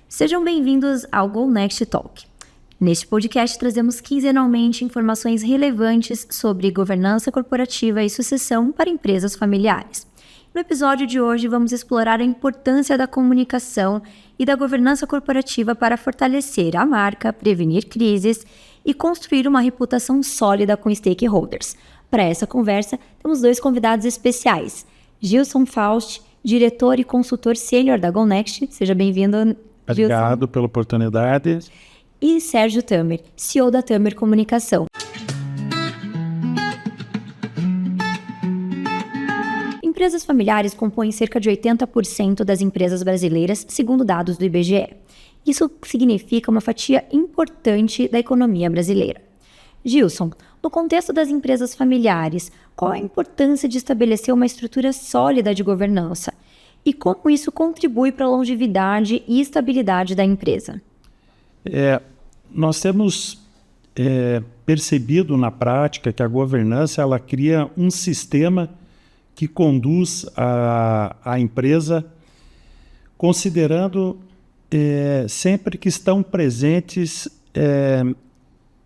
Sejam bem-vindos ao Go Next Talk. Neste podcast, trazemos quinzenalmente informações relevantes sobre governança corporativa e sucessão para empresas familiares. No episódio de hoje, vamos explorar a importância da comunicação e da governança corporativa para fortalecer a marca, prevenir crises e construir uma reputação sólida com stakeholders. Para essa conversa, temos dois convidados especiais. Gilson Faust, diretor e consultor sênior da GoNext. Seja bem-vindo, Gilson. Obrigado pela oportunidade. E Sérgio Tamer, CEO da Tamer Comunicação. Empresas familiares compõem cerca de 80% das empresas brasileiras, segundo dados do IBGE. Isso significa uma fatia importante da economia brasileira. Gilson, no contexto das empresas familiares, qual a importância de estabelecer uma estrutura sólida de governança? E como isso contribui para a longevidade e estabilidade da empresa? Nós temos percebido na prática que a governança ela cria um sistema que conduz a empresa considerando sempre que estão presentes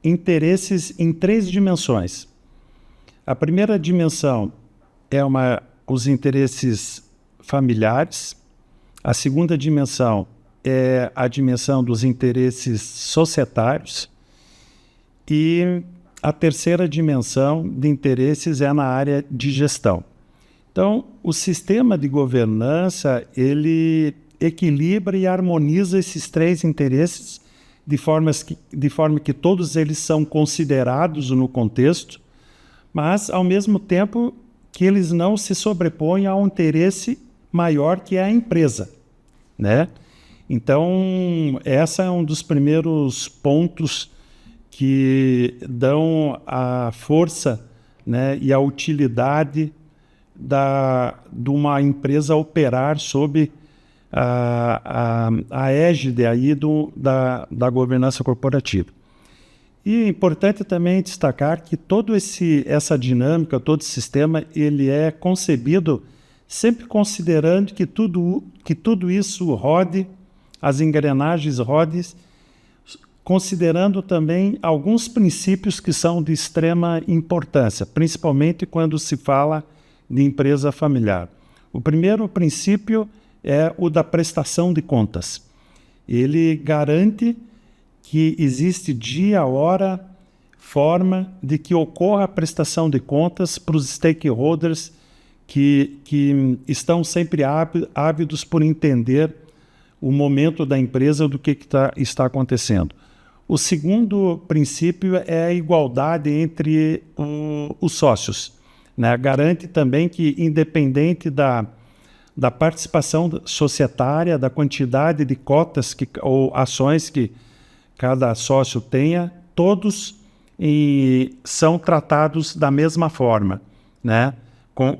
interesses em três dimensões. A primeira dimensão é os interesses familiares, a segunda dimensão é a dimensão dos interesses societários e a terceira dimensão de interesses é na área de gestão. Então, o sistema de governança, ele equilibra e harmoniza esses três interesses de forma que todos eles são considerados no contexto, mas, ao mesmo tempo, que eles não se sobrepõem a um interesse maior que é a empresa, né? Então, esse é um dos primeiros pontos que dão a força, né, e a utilidade de uma empresa operar sob a égide aí da governança corporativa. E é importante também destacar que toda essa dinâmica, todo esse sistema, ele é concebido sempre considerando que tudo isso rode, as engrenagens rodem, considerando também alguns princípios que são de extrema importância, principalmente quando se fala de empresa familiar. O primeiro princípio é o da prestação de contas. Ele garante que existe dia, hora, forma de que ocorra a prestação de contas para os stakeholders que estão sempre ávidos por entender o momento da empresa do que está acontecendo. O segundo princípio é a igualdade entre os sócios, né? Garante também que, independente da participação societária, da quantidade de cotas ou ações que cada sócio tenha, todos são tratados da mesma forma, né?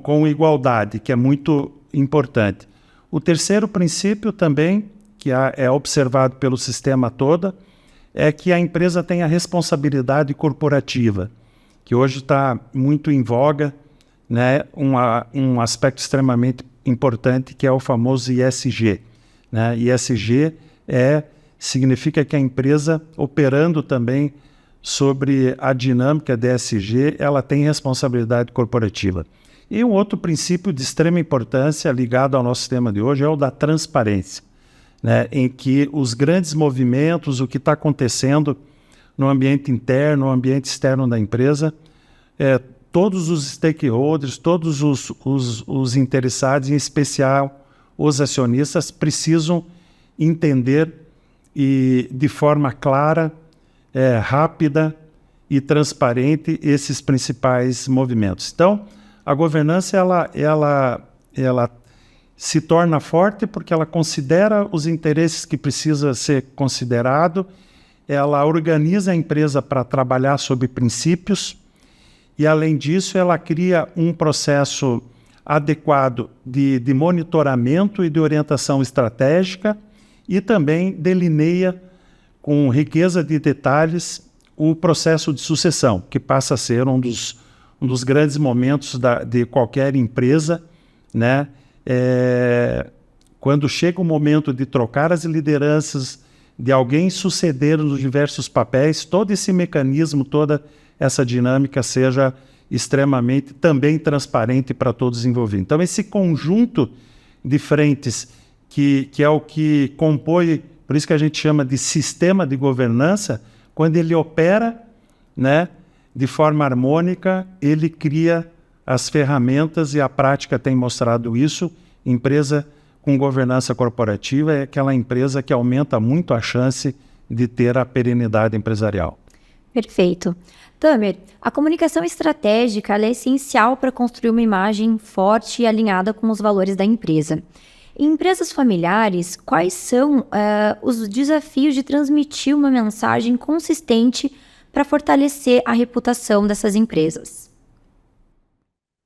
Com igualdade, que é muito importante. O terceiro princípio também, que é observado pelo sistema todo, é que a empresa tem a responsabilidade corporativa, que hoje está muito em voga, né? Um aspecto extremamente importante que é o famoso ESG, né? ESG significa que a empresa, operando também sobre a dinâmica da ESG, ela tem responsabilidade corporativa. E um outro princípio de extrema importância ligado ao nosso tema de hoje é o da transparência, né? Em que os grandes movimentos, o que está acontecendo no ambiente interno, no ambiente externo da empresa, todos os stakeholders, todos os interessados, em especial os acionistas, precisam entender e de forma clara, rápida e transparente esses principais movimentos. Então, a governança ela se torna forte porque ela considera os interesses que precisa ser considerado, ela organiza a empresa para trabalhar sob princípios e, além disso, ela cria um processo adequado de monitoramento e de orientação estratégica e também delineia com riqueza de detalhes o processo de sucessão, que passa a ser um dos grandes momentos de qualquer empresa, né? quando chega o momento de trocar as lideranças, de alguém suceder nos diversos papéis, todo esse mecanismo, toda essa dinâmica seja extremamente também transparente para todos os envolvidos. Então, esse conjunto de frentes que é o que compõe, por isso que a gente chama de sistema de governança, quando ele opera, né, de forma harmônica, ele cria as ferramentas, e a prática tem mostrado isso. Empresa com governança corporativa é aquela empresa que aumenta muito a chance de ter a perenidade empresarial. Perfeito. Tamer, a comunicação estratégica ela é essencial para construir uma imagem forte e alinhada com os valores da empresa. Em empresas familiares, quais são os desafios de transmitir uma mensagem consistente para fortalecer a reputação dessas empresas?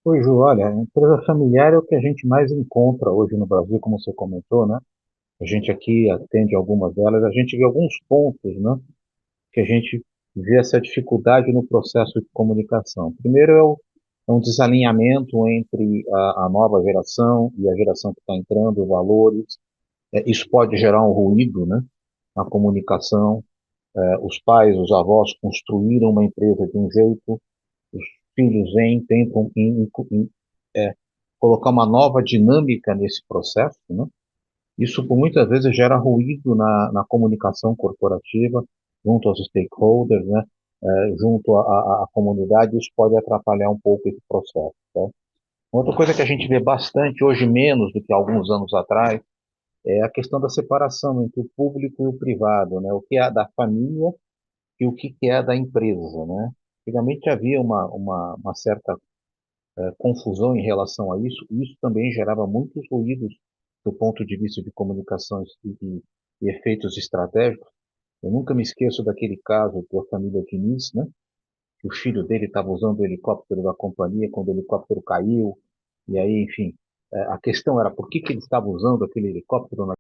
Oi, Ju, olha, a empresa familiar é o que a gente mais encontra hoje no Brasil, como você comentou, né? A gente aqui atende algumas delas, a gente vê alguns pontos, né? Que a gente vê essa dificuldade no processo de comunicação. Primeiro é um desalinhamento entre a nova geração e a geração que está entrando, valores. Isso pode gerar um ruído, né? Na comunicação. Os pais, os avós construíram uma empresa de um jeito, os filhos vêm, tentam colocar uma nova dinâmica nesse processo, né? Isso, por muitas vezes, gera ruído na comunicação corporativa, junto aos stakeholders, né? Junto à comunidade, isso pode atrapalhar um pouco esse processo. Tá? Outra coisa que a gente vê bastante, hoje menos do que alguns anos atrás, é a questão da separação entre o público e o privado, né? O que é da família e o que é da empresa, né? Antigamente havia uma certa confusão em relação a isso, e isso também gerava muitos ruídos do ponto de vista de comunicações e efeitos estratégicos. Eu nunca me esqueço daquele caso da família Diniz, né? Que o filho dele estava usando o helicóptero da companhia quando o helicóptero caiu, e aí, enfim, a questão era por que ele estava usando aquele helicóptero no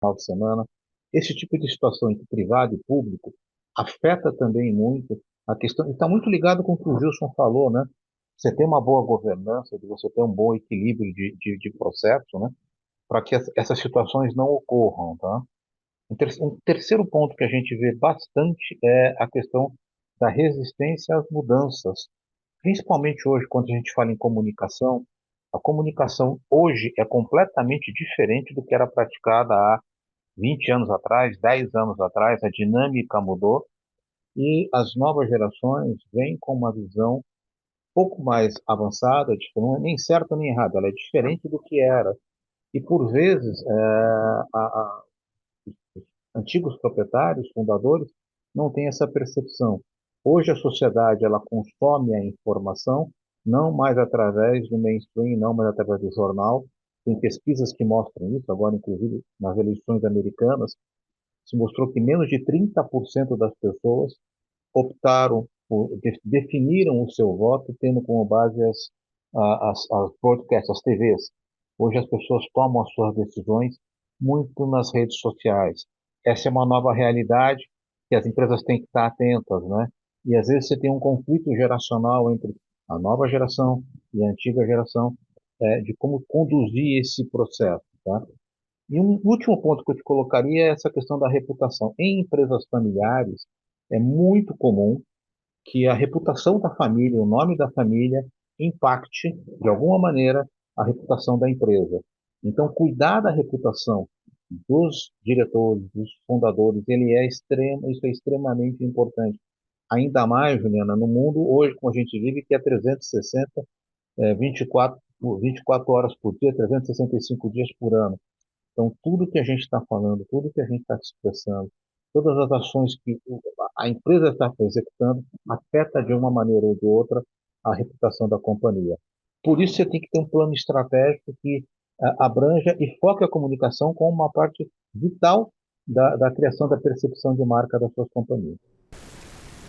final de semana. Esse tipo de situação entre privado e público afeta também muito a questão, e está muito ligado com o que o Gilson falou, né? Você tem uma boa governança, de você ter um bom equilíbrio de processo, né? Para que essas situações não ocorram, tá? Um terceiro ponto que a gente vê bastante é a questão da resistência às mudanças. Principalmente hoje, quando a gente fala em comunicação, a comunicação hoje é completamente diferente do que era praticada há 20 anos atrás, 10 anos atrás, a dinâmica mudou e as novas gerações vêm com uma visão um pouco mais avançada, não é nem certa nem errada, ela é diferente do que era. E, por vezes, antigos proprietários, fundadores, não têm essa percepção. Hoje a sociedade ela consome a informação não mais através do mainstream, não mais através do jornal. Tem pesquisas que mostram isso, agora inclusive nas eleições americanas, se mostrou que menos de 30% das pessoas definiram o seu voto tendo como base as broadcasts, as TVs. Hoje as pessoas tomam as suas decisões muito nas redes sociais. Essa é uma nova realidade que as empresas têm que estar atentas, né? E às vezes você tem um conflito geracional entre a nova geração e a antiga geração, de como conduzir esse processo, tá? E um último ponto que eu te colocaria é essa questão da reputação. Em empresas familiares, é muito comum que a reputação da família, o nome da família, impacte, de alguma maneira, a reputação da empresa. Então, cuidar da reputação dos diretores, dos fundadores, isso é extremamente importante. Ainda mais, Juliana, no mundo hoje, como a gente vive, que é 360, 24 horas por dia, 365 dias por ano. Então, tudo que a gente está falando, tudo que a gente está expressando, todas as ações que a empresa está executando, afeta de uma maneira ou de outra a reputação da companhia. Por isso, você tem que ter um plano estratégico que abranja e foque a comunicação como uma parte vital da criação da percepção de marca das suas companhias.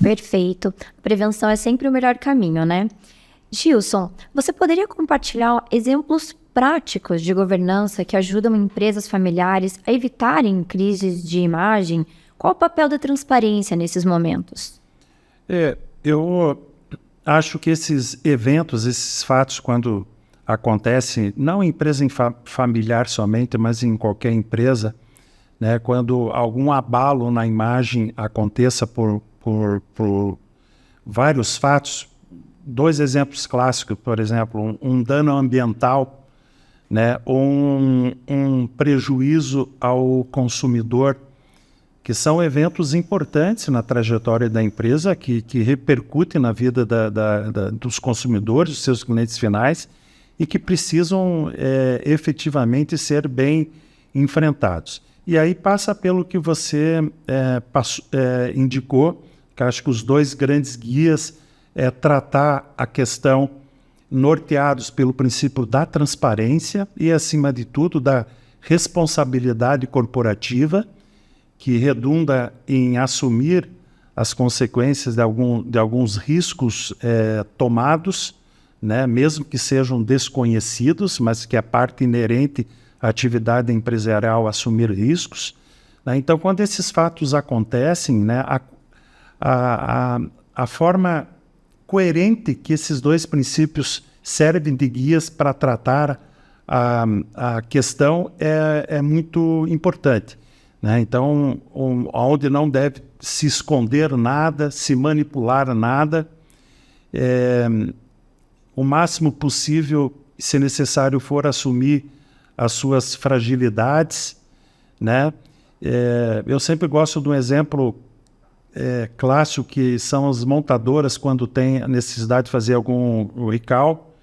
Perfeito. A prevenção é sempre o melhor caminho, né? Gilson, você poderia compartilhar exemplos práticos de governança que ajudam empresas familiares a evitarem crises de imagem? Qual o papel da transparência nesses momentos? Eu acho que esses eventos, esses fatos, quando acontece, não em empresa familiar somente, mas em qualquer empresa, né, quando algum abalo na imagem aconteça por vários fatos. Dois exemplos clássicos, por exemplo, um dano ambiental, né, ou um prejuízo ao consumidor, que são eventos importantes na trajetória da empresa, que repercutem na vida dos consumidores, dos seus clientes finais, e que precisam efetivamente ser bem enfrentados. E aí passa pelo que você indicou, que acho que os dois grandes guias é tratar a questão norteados pelo princípio da transparência e, acima de tudo, da responsabilidade corporativa, que redunda em assumir as consequências de alguns riscos tomados, né, mesmo que sejam desconhecidos, mas que é parte inerente à atividade empresarial assumir riscos, né? Então, quando esses fatos acontecem, né, a forma coerente que esses dois princípios servem de guias para tratar a questão é muito importante, né? Então, onde não deve se esconder nada, se manipular nada, o máximo possível, se necessário for, assumir as suas fragilidades, né? Eu sempre gosto de um exemplo clássico, que são as montadoras, quando tem a necessidade de fazer algum recall,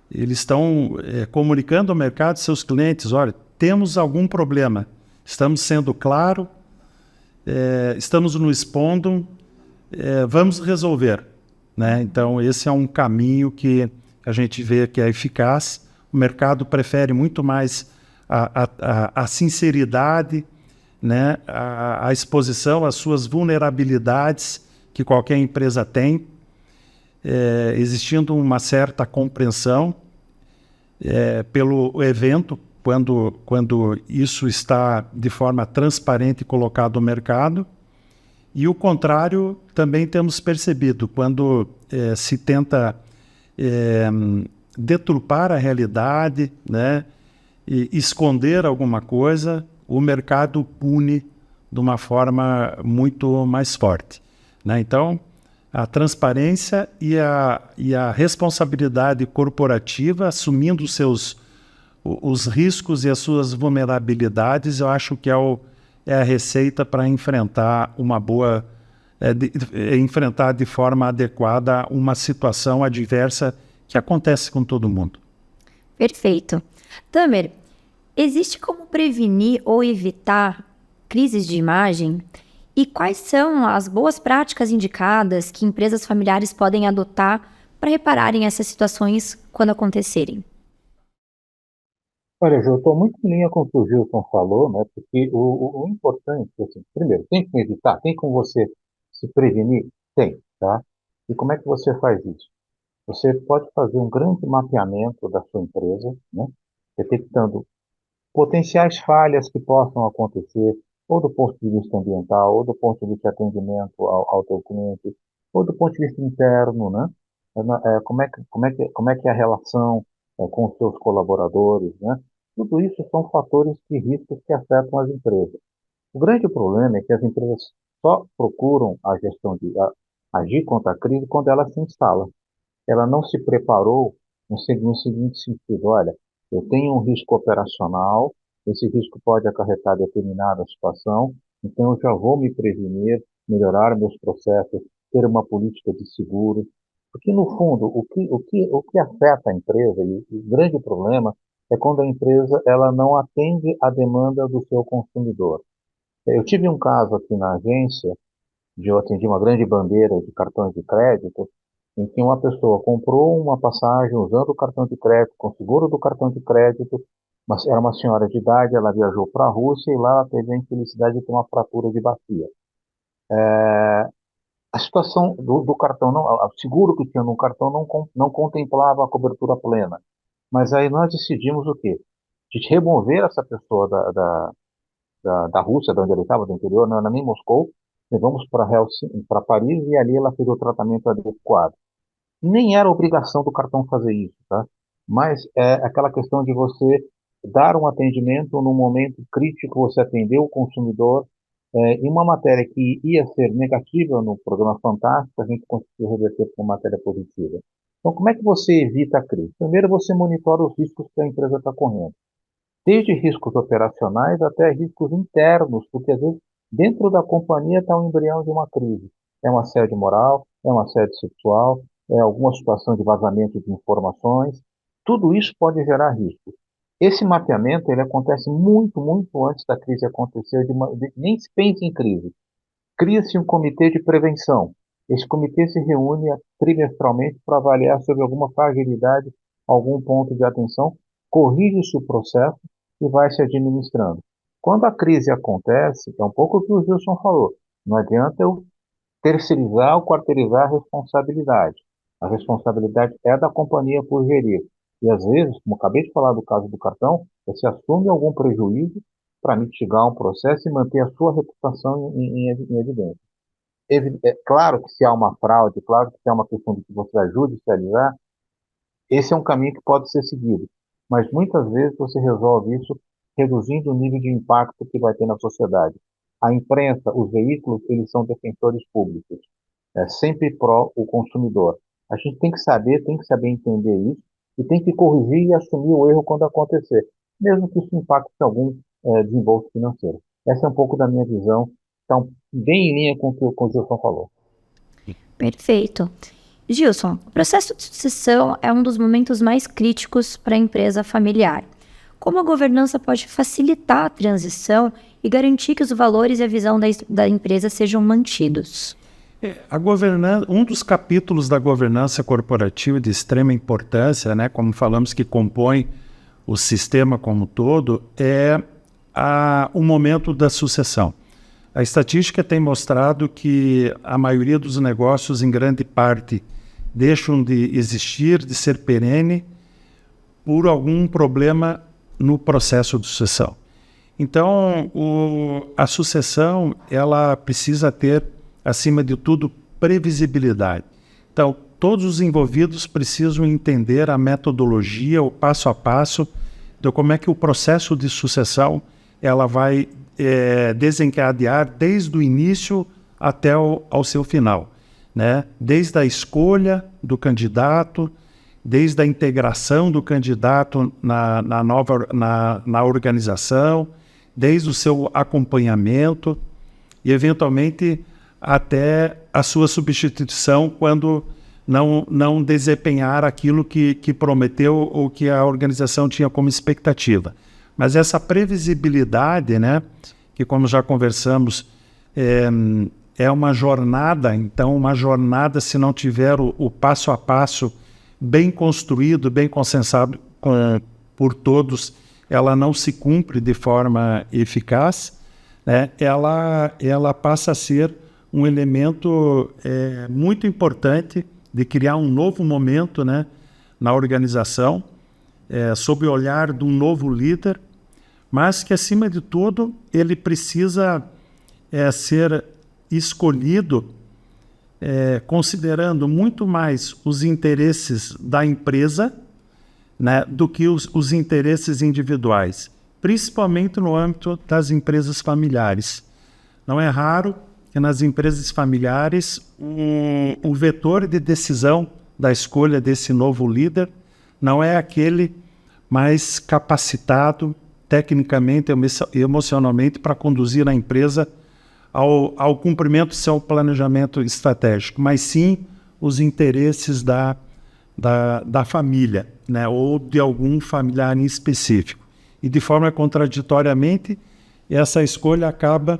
eles estão comunicando ao mercado, seus clientes: olha, temos algum problema, estamos sendo claros, estamos nos expondo, vamos resolver, né? Então, esse é um caminho que a gente vê que é eficaz. O mercado prefere muito mais a sinceridade, né? A exposição às suas vulnerabilidades que qualquer empresa tem, existindo uma certa compreensão pelo evento, quando isso está de forma transparente colocado no mercado. E o contrário também temos percebido, quando se tenta deturpar a realidade, né, e esconder alguma coisa, o mercado pune de uma forma muito mais forte, né? Então, a transparência e a responsabilidade corporativa, assumindo os riscos e as suas vulnerabilidades, eu acho que é a receita para enfrentar enfrentar de forma adequada uma situação adversa que acontece com todo mundo. Perfeito. Tamer, existe como prevenir ou evitar crises de imagem? E quais são as boas práticas indicadas que empresas familiares podem adotar para repararem essas situações quando acontecerem? Olha, Ju, eu estou muito em linha com o que o Gilson falou, né? Porque o importante, assim, primeiro, tem como evitar, tem como você se prevenir? Tem, tá? E como é que você faz isso? Você pode fazer um grande mapeamento da sua empresa, né? Detectando potenciais falhas que possam acontecer, ou do ponto de vista ambiental, ou do ponto de vista de atendimento ao teu cliente, ou do ponto de vista interno, né? Como é que é a relação com os seus colaboradores, né? Tudo isso são fatores de risco que afetam as empresas. O grande problema é que as empresas só procuram a gestão agir contra a crise quando ela se instala. Ela não se preparou no seguinte sentido: olha, eu tenho um risco operacional, esse risco pode acarretar determinada situação, então eu já vou me prevenir, melhorar meus processos, ter uma política de seguro. Porque, no fundo, o que afeta a empresa, e o grande problema, é quando a empresa ela não atende à demanda do seu consumidor. Eu tive um caso aqui na agência, de eu atendi uma grande bandeira de cartões de crédito, em que uma pessoa comprou uma passagem usando o cartão de crédito, com seguro do cartão de crédito, mas era uma senhora de idade, ela viajou para a Rússia e lá ela teve a infelicidade de ter uma fratura de bacia. A situação do cartão, não, o seguro que tinha no cartão não contemplava a cobertura plena. Mas aí nós decidimos o quê? De remover essa pessoa da Rússia, de onde ele estava, do interior, não era nem Moscou, levamos para Paris e ali ela fez o tratamento adequado. Nem era obrigação do cartão fazer isso, tá? mas é aquela questão de você dar um atendimento no momento crítico, você atender o consumidor, em uma matéria que ia ser negativa no programa Fantástico, a gente conseguiu reverter para uma matéria positiva. Então, como é que você evita a crise? Primeiro, você monitora os riscos que a empresa está correndo, desde riscos operacionais até riscos internos, porque às vezes dentro da companhia está um embrião de uma crise. É um assédio moral, é um assédio sexual, é alguma situação de vazamento de informações. Tudo isso pode gerar risco. Esse mapeamento ele acontece muito, muito antes da crise acontecer, nem se pensa em crise. Cria-se um comitê de prevenção. Esse comitê se reúne trimestralmente para avaliar sobre alguma fragilidade, algum ponto de atenção, corrige-se o processo e vai se administrando. Quando a crise acontece, é um pouco o que o Gilson falou, não adianta eu terceirizar ou quarteirizar a responsabilidade. A responsabilidade é da companhia por gerir. E às vezes, como acabei de falar do caso do cartão, você assume algum prejuízo para mitigar um processo e manter a sua reputação em evidência. É claro que se há uma fraude, claro que se há uma questão de que você vai judicializar, esse é um caminho que pode ser seguido. Mas muitas vezes você resolve isso reduzindo o nível de impacto que vai ter na sociedade. A imprensa, os veículos, eles são defensores públicos. É sempre pró o consumidor. A gente tem que saber entender isso e tem que corrigir e assumir o erro quando acontecer, mesmo que isso impacte algum desembolso financeiro. Essa é um pouco da minha visão, então bem em linha com o que o Gilson falou. Perfeito. Gilson, o processo de sucessão é um dos momentos mais críticos para a empresa familiar. Como a governança pode facilitar a transição e garantir que os valores e a visão da empresa sejam mantidos? Um dos capítulos da governança corporativa de extrema importância, né, como falamos que compõe o sistema como um todo, é o momento da sucessão. A estatística tem mostrado que a maioria dos negócios, em grande parte, deixam de existir, de ser perene, por algum problema no processo de sucessão. Então, a sucessão ela precisa ter, acima de tudo, previsibilidade. Então, todos os envolvidos precisam entender a metodologia, o passo a passo, de como é que o processo de sucessão ela vai desencadear desde o início até ao seu final, né? Desde a escolha do candidato, desde a integração do candidato na organização, desde o seu acompanhamento e, eventualmente, até a sua substituição quando não desempenhar aquilo que prometeu ou que a organização tinha como expectativa. Mas essa previsibilidade, né, que como já conversamos, é uma jornada, então uma jornada se não tiver o passo a passo bem construído, bem consensado por todos, ela não se cumpre de forma eficaz, né? Ela passa a ser um elemento muito importante de criar um novo momento, né, na organização, sob o olhar de um novo líder, mas que, acima de tudo, ele precisa ser escolhido considerando muito mais os interesses da empresa, né, do que os interesses individuais, principalmente no âmbito das empresas familiares. Não é raro que nas empresas familiares o vetor de decisão da escolha desse novo líder não é aquele mais capacitado tecnicamente e emocionalmente para conduzir a empresa ao cumprimento do seu planejamento estratégico, mas sim os interesses da família, né, ou de algum familiar em específico. E de forma contraditoriamente, essa escolha acaba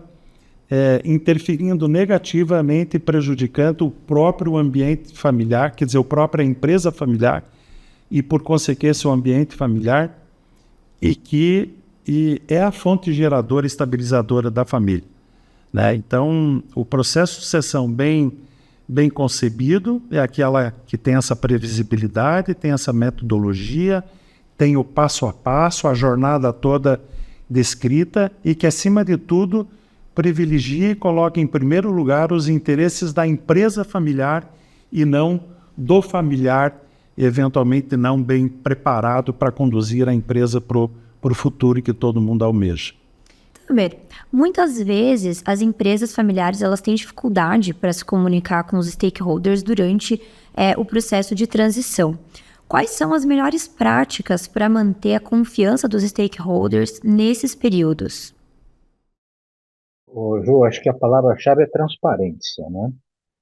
interferindo negativamente e prejudicando o próprio ambiente familiar, quer dizer, a própria empresa familiar e, por consequência, o ambiente familiar, e é a fonte geradora e estabilizadora da família, né? Então, o processo de sucessão bem concebido é aquela que tem essa previsibilidade, tem essa metodologia, tem o passo a passo, a jornada toda descrita e que, acima de tudo, privilegia e coloca em primeiro lugar os interesses da empresa familiar e não do familiar e eventualmente não bem preparado para conduzir a empresa para o futuro que todo mundo almeja. Tamer, muitas vezes as empresas familiares elas têm dificuldade para se comunicar com os stakeholders durante o processo de transição. Quais são as melhores práticas para manter a confiança dos stakeholders nesses períodos? Ô, Ju, acho que a palavra-chave é transparência, né?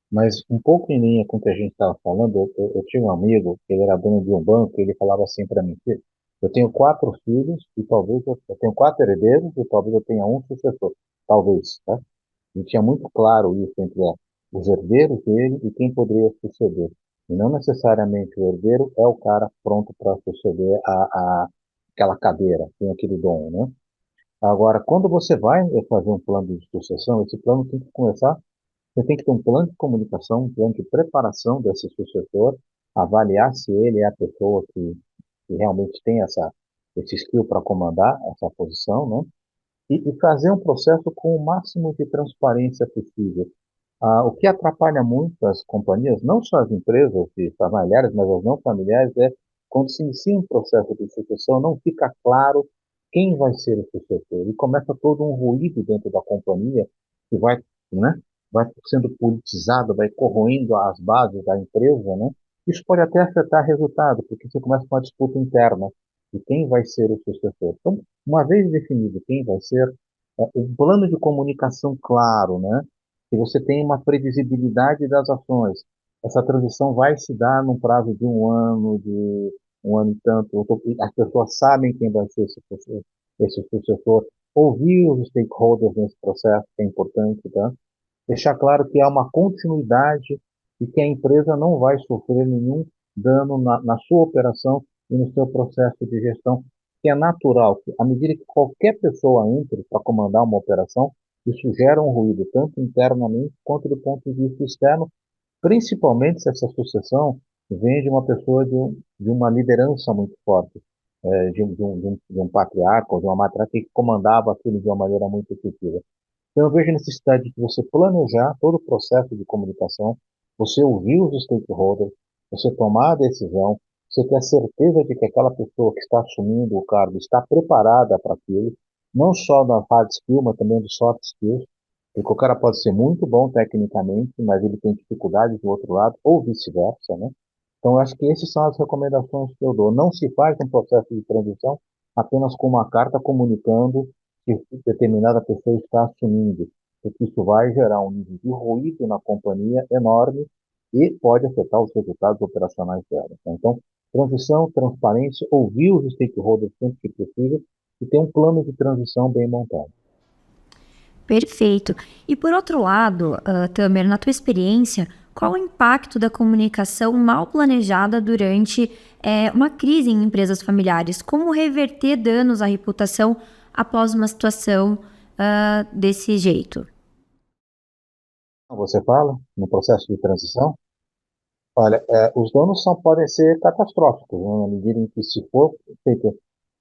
Mas um pouco em linha com o que a gente estava falando, eu tinha um amigo, que ele era dono de um banco, e ele falava assim para mim: "Filho, eu tenho 4 filhos e talvez eu tenho 4 herdeiros e talvez eu tenha um sucessor, talvez, tá?" E tinha muito claro isso entre os herdeiros dele e quem poderia suceder. E não necessariamente o herdeiro é o cara pronto para suceder aquela cadeira, tem aquele dom, né? Agora, quando você vai fazer um plano de sucessão, esse plano tem que começar. Você tem que ter um plano de comunicação, um plano de preparação desse sucessor, avaliar se ele é a pessoa que realmente tem esse skill para comandar essa posição, né? E fazer um processo com o máximo de transparência possível. O que atrapalha muito as companhias, não só as empresas familiares, mas as não familiares, é quando se inicia um processo de sucessão, não fica claro quem vai ser o sucessor. E começa todo um ruído dentro da companhia que vai, né, vai sendo politizado, vai corroendo as bases da empresa, né? Isso pode até afetar resultado, porque você começa com uma disputa interna de quem vai ser o sucessor. Então, uma vez definido quem vai ser, o plano de comunicação claro, né? Que você tem uma previsibilidade das ações. Essa transição vai se dar num prazo de de um ano e tanto. As pessoas sabem quem vai ser esse sucessor. Ouvir os stakeholders nesse processo, que é importante, tá? Deixar claro que há uma continuidade e que a empresa não vai sofrer nenhum dano na sua operação e no seu processo de gestão, que é natural. À medida que qualquer pessoa entre para comandar uma operação, isso gera um ruído, tanto internamente quanto do ponto de vista externo, principalmente se essa sucessão vem de uma pessoa de uma liderança muito forte, de um patriarca ou de uma matriarca que comandava aquilo de uma maneira muito efetiva. Então, eu vejo a necessidade de você planejar todo o processo de comunicação, você ouvir os stakeholders, você tomar a decisão, você ter a certeza de que aquela pessoa que está assumindo o cargo está preparada para aquilo, não só na hard skill, mas também dos soft skills, porque o cara pode ser muito bom tecnicamente, mas ele tem dificuldades do outro lado, ou vice-versa, né? Então, eu acho que essas são as recomendações que eu dou. Não se faz um processo de transição apenas com uma carta comunicando que determinada pessoa está assumindo, porque isso vai gerar um nível de ruído na companhia enorme e pode afetar os resultados operacionais dela, tá? Então, transição, transparência, ouvir os stakeholders sempre que possível e ter um plano de transição bem montado. Perfeito. E por outro lado, Tamer, na tua experiência, qual o impacto da comunicação mal planejada durante uma crise em empresas familiares? Como reverter danos à reputação após uma situação desse jeito? Você fala no processo de transição? Olha, os danos podem ser catastróficos, né, na medida em que se for feito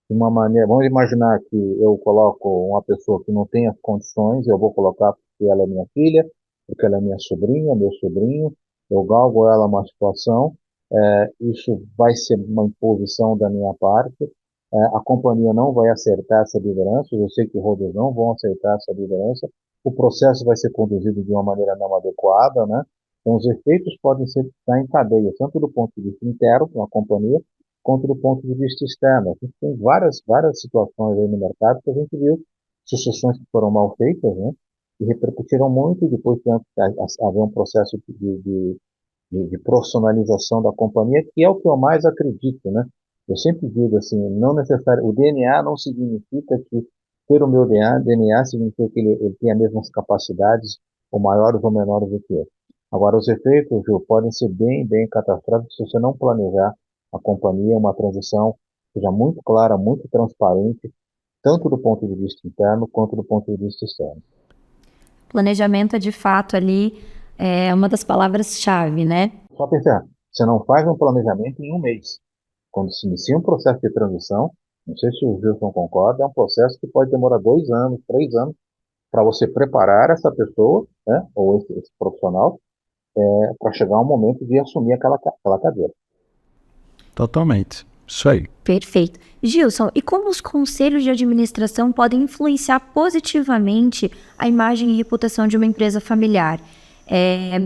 de uma maneira, vamos imaginar que eu coloco uma pessoa que não tem as condições, eu vou colocar porque ela é minha filha, porque ela é minha sobrinha, meu sobrinho, eu galgo ela uma situação, isso vai ser uma imposição da minha parte, a companhia não vai acertar essa liderança, eu sei que os rodos não vão aceitar essa liderança, o processo vai ser conduzido de uma maneira não adequada, né? Então, os efeitos podem ser estar em cadeia, tanto do ponto de vista interno, na companhia, quanto do ponto de vista externo. A gente tem várias situações aí no mercado que a gente viu sucessões que foram mal feitas, né? E repercutiram muito e depois tem haver um processo de profissionalização da companhia, que é o que eu mais acredito, né? Eu sempre digo assim, não necessário, o DNA não significa que ter o meu DNA significa que ele tem as mesmas capacidades, ou maiores ou menores do que eu. Agora, os efeitos, Ju, podem ser bem catastróficos se você não planejar a companhia, uma transição seja muito clara, muito transparente, tanto do ponto de vista interno quanto do ponto de vista externo. Planejamento é de fato ali uma das palavras-chave, né? Só pensar, você não faz um planejamento em um mês. Quando se inicia um processo de transição, não sei se o Wilson concorda, é um processo que pode demorar 2 anos, 3 anos, para você preparar essa pessoa, né, ou esse profissional, para chegar ao momento de assumir aquela cadeira. Totalmente. Isso aí. Perfeito. Gilson, e como os conselhos de administração podem influenciar positivamente a imagem e reputação de uma empresa familiar,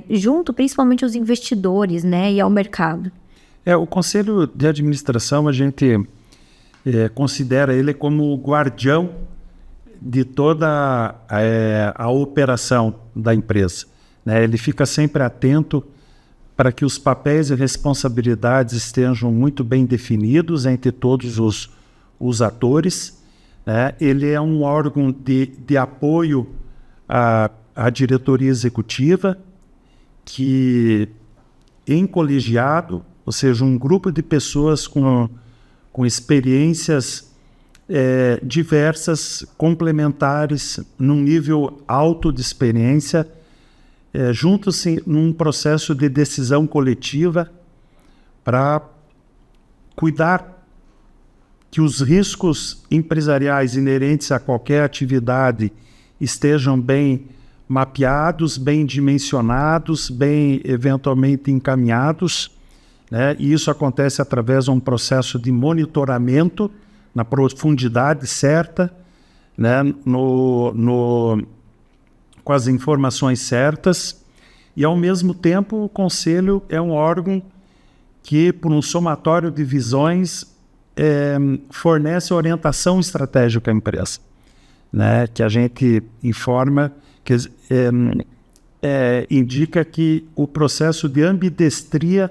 junto principalmente aos investidores, né, e ao mercado? O conselho de administração, a gente considera ele como o guardião de toda a operação da empresa, né? Ele fica sempre atento para que os papéis e responsabilidades estejam muito bem definidos entre todos os atores, né? Ele é um órgão de apoio à diretoria executiva, que em colegiado, ou seja, um grupo de pessoas com experiências diversas, complementares, num nível alto de experiência, juntam-se num processo de decisão coletiva para cuidar que os riscos empresariais inerentes a qualquer atividade estejam bem mapeados, bem dimensionados, bem eventualmente encaminhados, né? E isso acontece através de um processo de monitoramento na profundidade certa, né? Com as informações certas, e ao mesmo tempo o conselho é um órgão que, por um somatório de visões, fornece orientação estratégica à empresa, né? Que a gente informa, que indica que o processo de ambidestria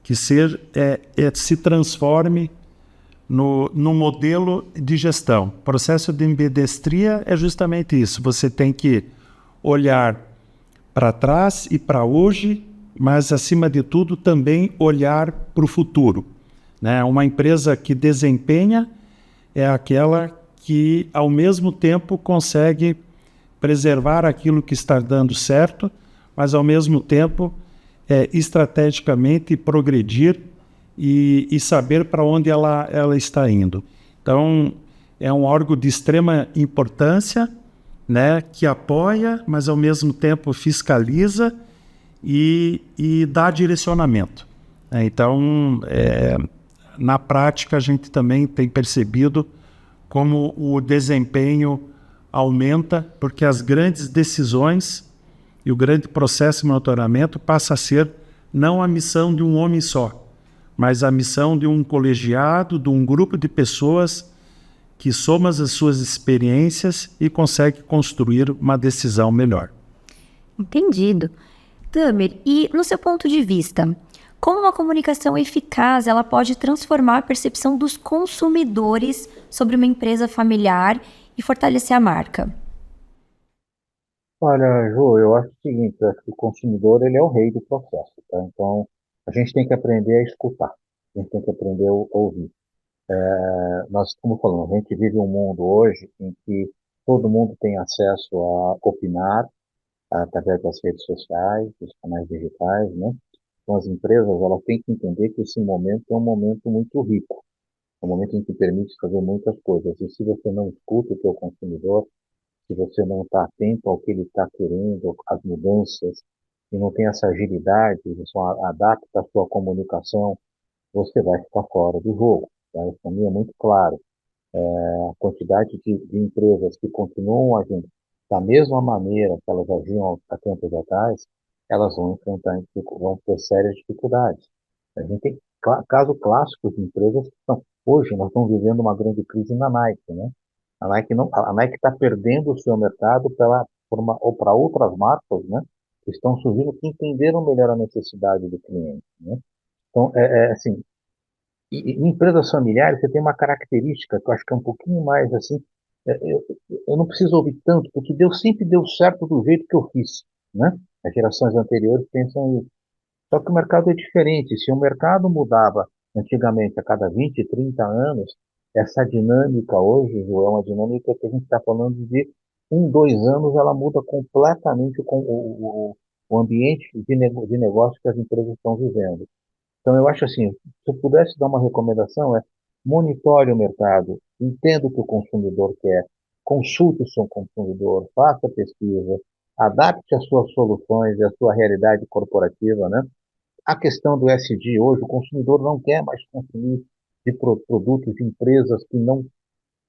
que se transforme no modelo de gestão. O processo de ambidestria é justamente isso. Você tem que olhar para trás e para hoje, mas, acima de tudo, também olhar para o futuro, né? Uma empresa que desempenha é aquela que, ao mesmo tempo, consegue preservar aquilo que está dando certo, mas, ao mesmo tempo, estrategicamente progredir e saber para onde ela está indo. Então, é um órgão de extrema importância, né, que apoia, mas ao mesmo tempo fiscaliza e dá direcionamento. Então, na prática, a gente também tem percebido como o desempenho aumenta, porque as grandes decisões e o grande processo de monitoramento passa a ser não a missão de um homem só, mas a missão de um colegiado, de um grupo de pessoas que soma as suas experiências e consegue construir uma decisão melhor. Entendido. Tamer, e no seu ponto de vista, como uma comunicação eficaz ela pode transformar a percepção dos consumidores sobre uma empresa familiar e fortalecer a marca? Olha, Ju, eu acho o seguinte, eu acho que o consumidor ele é o rei do processo, tá? Então, a gente tem que aprender a escutar, a gente tem que aprender a ouvir. Nós, como falamos, a gente vive um mundo hoje em que todo mundo tem acesso a opinar através das redes sociais, dos canais digitais, né? Então, as empresas elas têm que entender que esse momento é um momento muito rico, é um momento em que permite fazer muitas coisas. E se você não escuta o seu consumidor, se você não está atento ao que ele está querendo, às mudanças, e não tem essa agilidade, você adapta a sua comunicação, você vai ficar fora do jogo. Tá? Isso para mim é muito claro. A quantidade de empresas que continuam agindo da mesma maneira que elas agiam há tempos atrás, elas vão enfrentar, vão ter sérias dificuldades. A gente tem caso clássico de empresas que estão, hoje nós estamos vivendo uma grande crise na Nike, né? A Nike está perdendo o seu mercado ou para outras marcas, né? Que estão surgindo que entenderam melhor a necessidade do cliente, né? Então, assim, em empresas familiares, você tem uma característica que eu acho que é um pouquinho mais assim. Eu não preciso ouvir tanto, porque sempre deu certo do jeito que eu fiz, né? As gerações anteriores pensam isso. Só que o mercado é diferente. Se o mercado mudava antigamente a cada 20, 30 anos, essa dinâmica hoje, Ju, é uma dinâmica que a gente está falando de 2 anos, ela muda completamente o ambiente de negócio que as empresas estão vivendo. Então, eu acho assim, se eu pudesse dar uma recomendação, monitore o mercado, entenda o que o consumidor quer, consulte o seu consumidor, faça pesquisa, adapte as suas soluções e a sua realidade corporativa, né? A questão do ESG hoje, o consumidor não quer mais consumir de produtos de empresas que não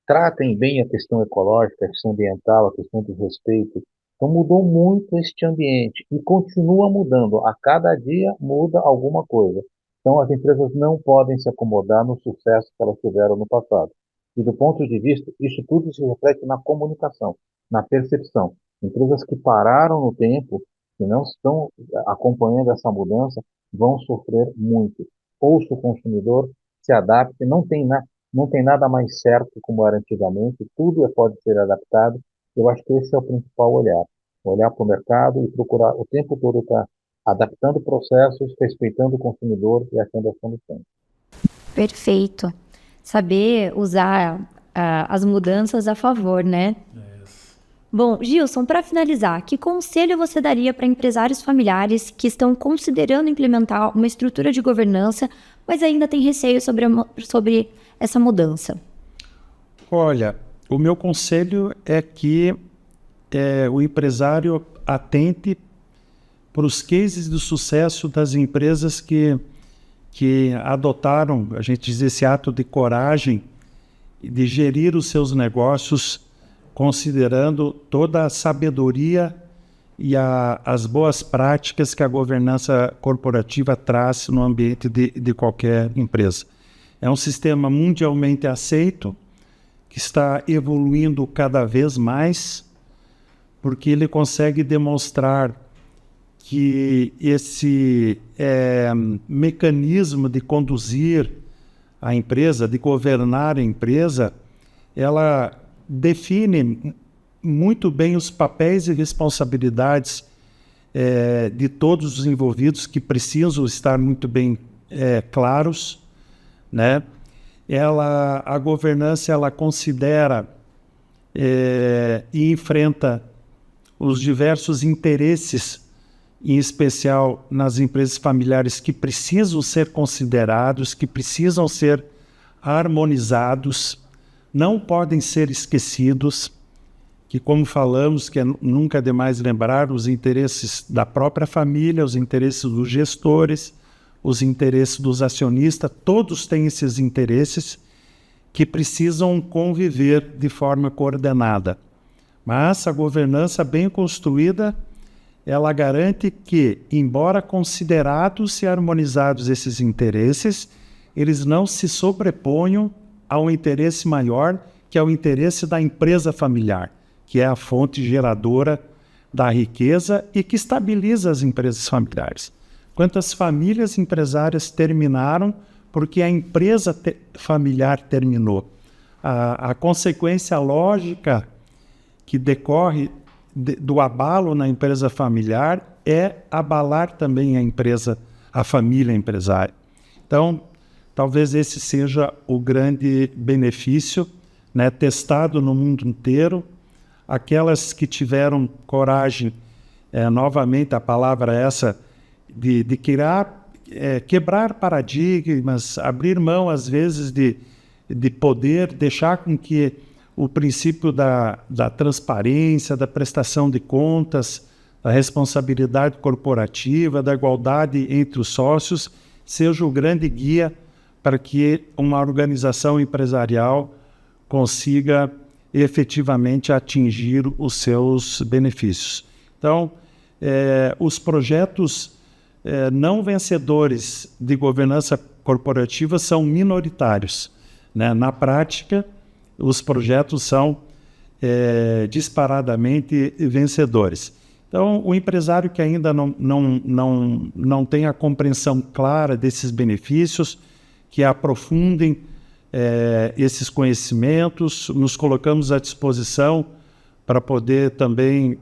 tratem bem a questão ecológica, a questão ambiental, a questão do respeito. Então mudou muito este ambiente e continua mudando. A cada dia muda alguma coisa. Então as empresas não podem se acomodar no sucesso que elas tiveram no passado. E do ponto de vista, isso tudo se reflete na comunicação, na percepção. Empresas que pararam no tempo, que não estão acompanhando essa mudança, vão sofrer muito. Ouça o consumidor, se adapte, não tem nada mais certo como era antigamente, tudo pode ser adaptado. Eu acho que esse é o principal olhar. Olhar para o mercado e procurar o tempo todo estar adaptando processos, respeitando o consumidor e achando as soluções. Perfeito. Saber usar as mudanças a favor, né? Bom, Gilson, para finalizar, que conselho você daria para empresários familiares que estão considerando implementar uma estrutura de governança, mas ainda têm receio sobre essa mudança? Olha, o meu conselho é que o empresário atente para os cases de sucesso das empresas que adotaram, a gente diz, esse ato de coragem de gerir os seus negócios considerando toda a sabedoria e as boas práticas que a governança corporativa traz no ambiente de qualquer empresa. É um sistema mundialmente aceito, que está evoluindo cada vez mais, porque ele consegue demonstrar que esse mecanismo de conduzir a empresa, de governar a empresa, ela define muito bem os papéis e responsabilidades de todos os envolvidos, que precisam estar muito bem claros, né? A governança ela considera e enfrenta os diversos interesses, em especial nas empresas familiares, que precisam ser considerados, que precisam ser harmonizados, não podem ser esquecidos, que, como falamos, que nunca é demais lembrar os interesses da própria família, os interesses dos gestores, os interesses dos acionistas, todos têm esses interesses que precisam conviver de forma coordenada. Mas a governança bem construída, ela garante que, embora considerados e harmonizados esses interesses, eles não se sobreponham a um interesse maior, que é o interesse da empresa familiar, que é a fonte geradora da riqueza e que estabiliza as empresas familiares. Quantas famílias empresárias terminaram porque a empresa familiar terminou? A consequência lógica que decorre do abalo na empresa familiar é abalar também a família empresária. Então, talvez esse seja o grande benefício, né, testado no mundo inteiro. Aquelas que tiveram coragem, novamente a palavra é essa, de quebrar paradigmas, abrir mão às vezes de poder, deixar com que o princípio da transparência, da prestação de contas, da responsabilidade corporativa, da igualdade entre os sócios, seja o grande guia para que uma organização empresarial consiga efetivamente atingir os seus benefícios. Então, os projetos não vencedores de governança corporativa são minoritários, né? Na prática, os projetos são disparadamente vencedores. Então, o empresário que ainda não tem a compreensão clara desses benefícios, que aprofundem esses conhecimentos, nos colocamos à disposição para poder também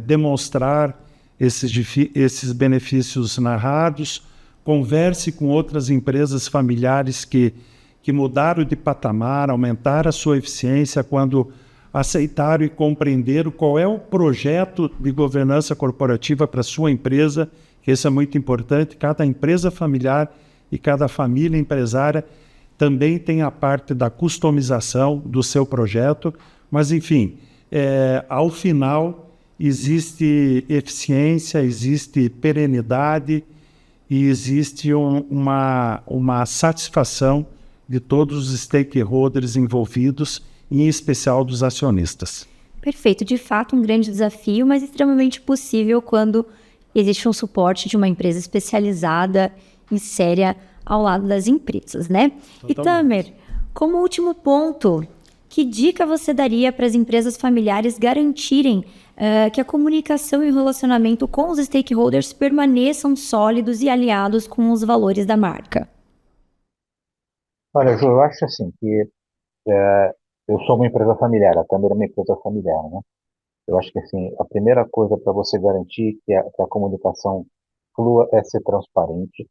demonstrar esses benefícios narrados. Converse com outras empresas familiares que mudaram de patamar, aumentaram a sua eficiência quando aceitaram e compreenderam qual é o projeto de governança corporativa para a sua empresa, que isso é muito importante. Cada empresa familiar e cada família empresária também tem a parte da customização do seu projeto, mas, enfim, ao final existe eficiência, existe perenidade e existe uma satisfação de todos os stakeholders envolvidos, em especial dos acionistas. Perfeito, de fato um grande desafio, mas extremamente possível quando existe um suporte de uma empresa especializada e séria ao lado das empresas, né? E Tamer, como último ponto, que dica você daria para as empresas familiares garantirem que a comunicação e o relacionamento com os stakeholders permaneçam sólidos e alinhados com os valores da marca? Olha, Ju, eu acho assim que eu sou uma empresa familiar, a Câmara é uma empresa familiar, né? Eu acho que assim, a primeira coisa para você garantir que a comunicação flua é ser transparente.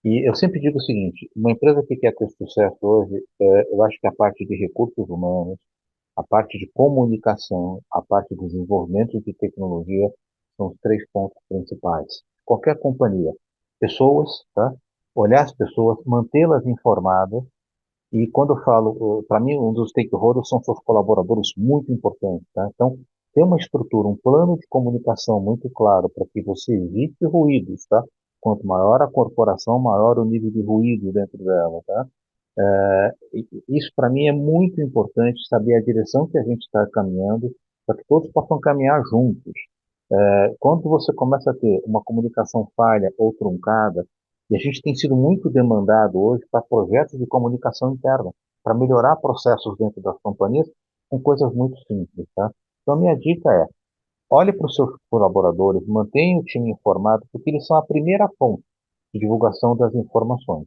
E eu sempre digo o seguinte, uma empresa que quer ter sucesso hoje, eu acho que a parte de recursos humanos, a parte de comunicação, a parte de desenvolvimento de tecnologia são os 3 pontos principais. Qualquer companhia, pessoas, tá? Olhar as pessoas, mantê-las informadas. E quando eu falo, para mim, um dos stakeholders são seus colaboradores muito importantes, tá? Então, ter uma estrutura, um plano de comunicação muito claro para que você evite ruídos, tá? Quanto maior a corporação, maior o nível de ruído dentro dela, tá? Isso para mim é muito importante, saber a direção que a gente está caminhando, para que todos possam caminhar juntos. Quando você começa a ter uma comunicação falha ou truncada, e a gente tem sido muito demandado hoje para projetos de comunicação interna, para melhorar processos dentro das companhias com coisas muito simples, tá? Então, a minha dica é, olhe para os seus colaboradores, mantenha o time informado, porque eles são a primeira fonte de divulgação das informações.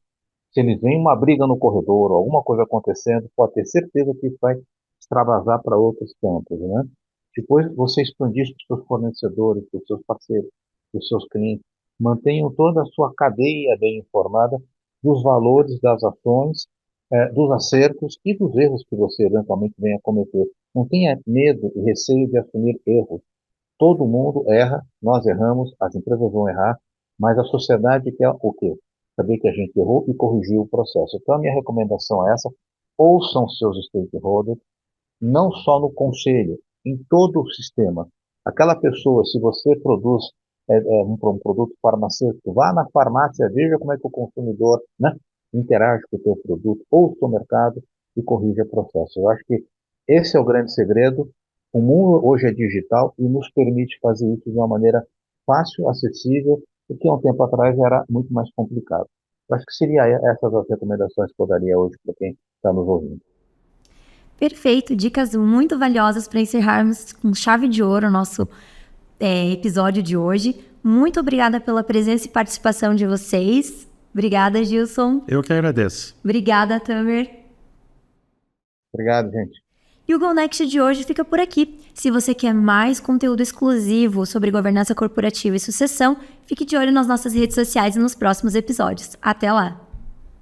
Se eles veem uma briga no corredor, ou alguma coisa acontecendo, pode ter certeza que isso vai extravasar para outros campos, né? Depois você expandir isso para os seus fornecedores, para os seus parceiros, para os seus clientes. Mantenham toda a sua cadeia bem informada dos valores das ações, dos acertos e dos erros que você eventualmente venha a cometer. Não tenha medo e receio de assumir erros. Todo mundo erra, nós erramos, as empresas vão errar, mas a sociedade quer o quê? Saber que a gente errou e corrigir o processo. Então, a minha recomendação é essa: ouçam seus stakeholders, não só no conselho, em todo o sistema. Aquela pessoa, se você produz um produto farmacêutico, vá na farmácia, veja como é que o consumidor, né, interage com o seu produto, ou o seu mercado, e corrija o processo. Eu acho que esse é o grande segredo. O mundo hoje é digital e nos permite fazer isso de uma maneira fácil, acessível, o que há um tempo atrás era muito mais complicado. Eu acho que seria essas as recomendações que eu daria hoje para quem está nos ouvindo. Perfeito, dicas muito valiosas para encerrarmos com chave de ouro o nosso episódio de hoje. Muito obrigada pela presença e participação de vocês. Obrigada, Gilson. Eu que agradeço. Obrigada, Tamer. Obrigado, gente. E o Go Next de hoje fica por aqui. Se você quer mais conteúdo exclusivo sobre governança corporativa e sucessão, fique de olho nas nossas redes sociais e nos próximos episódios. Até lá!